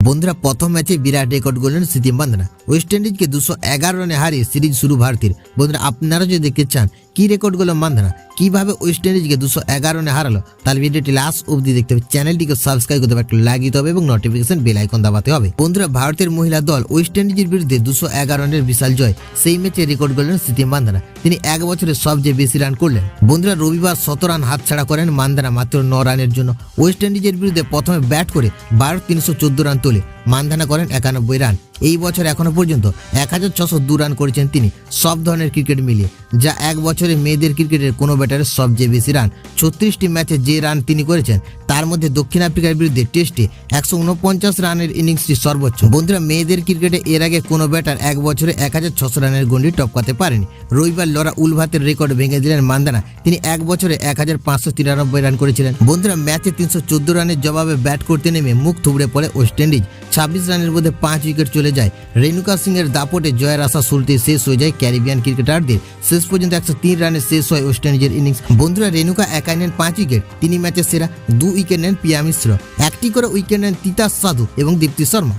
বন্ধুরা প্রথম ম্যাচে বিরাট রেকর্ড করলেন স্মৃতি মান্ধানা। ওয়েস্ট ইন্ডিজকে 211 রানে হারিয়ে সিরিজ শুরু ভারতের। বন্ধুরা আপনারা যদি দেখতে চান কি রেকর্ড করলো মান্ধানা, কিভাবে ওয়েস্ট ইন্ডিজকে 211 রানে হারালো, তাহলে ভিডিওটি লাস্ট অবধি দেখতে হবে। চ্যানেলটিকে সাবস্ক্রাইব করতে হবে, একটা লাইক দিতে হবে এবং নোটিফিকেশন বেল আইকন দাবাতে হবে। বন্ধুরা ভারতের মহিলা দল ওয়েস্ট ইন্ডিজের বিরুদ্ধে 211 রানের বিশাল জয়, সেই ম্যাচে রেকর্ড করলেন স্মৃতি মান্ধানা। তিনি এক বছরে সবচেয়ে বেশি রান করলেন। বন্ধুরা রবিবার 17 রান হাতছাড়া করেন মান্ধানা মাত্র 9 রানের জন্য। ওয়েস্ট ইন্ডিজের বিরুদ্ধে প্রথমে ব্যাট করে ভারত 314 রান তোলে, মান্ধানা করেন 91 রান। এই বছর এখনো পর্যন্ত 1602 রান করেছেন তিনি, সব ধরনের ক্রিকেট মিলিয়ে, যা এক বছরে মেয়েদের ক্রিকেটের কোনো ব্যাটারের সবচেয়ে বেশি রান। 36টি ম্যাচে যে রান তিনি করেছেন তার মধ্যে দক্ষিণ আফ্রিকার বিরুদ্ধে টেস্টে 149 রানের ইনিংসটি সর্বোচ্চ। বন্ধুরা মেয়েদের ক্রিকেটে এর আগে কোনো ব্যাটার এক বছরে 1600 রানের গন্ডি টপকাতে পারেনি। রবিবার লরা উলভাতের রেকর্ড ভেঙে দিলেন মান্ধানা, তিনি এক বছরে 1593 রান করেছিলেন। বন্ধুরা ম্যাচে 314 রানের জবাবে ব্যাট করতে নেমে মুখ থুবড়ে পড়ে ওয়েস্ট ইন্ডিজ। 26 রানের মধ্যে 5 উইকেট চলে যায়। রেণুকা সিং এর দাপটে জয়ের আশা শুরুতে শেষ হয়ে যায় ক্যারিবিয়ান ক্রিকেটারদের। শেষ পর্যন্ত 103 রানে শেষ হয় ওয়েস্ট ইন্ডিজের ইনিংস। বন্ধুরা রেণুকা একাই নেন 5 উইকেট, তিনি ম্যাচের সেরা। 2 উইকেট নেন পিয়া মিশ্র, একটি করে উইকেট নেন তিতাস সাধু এবং দীপ্তি শর্মা।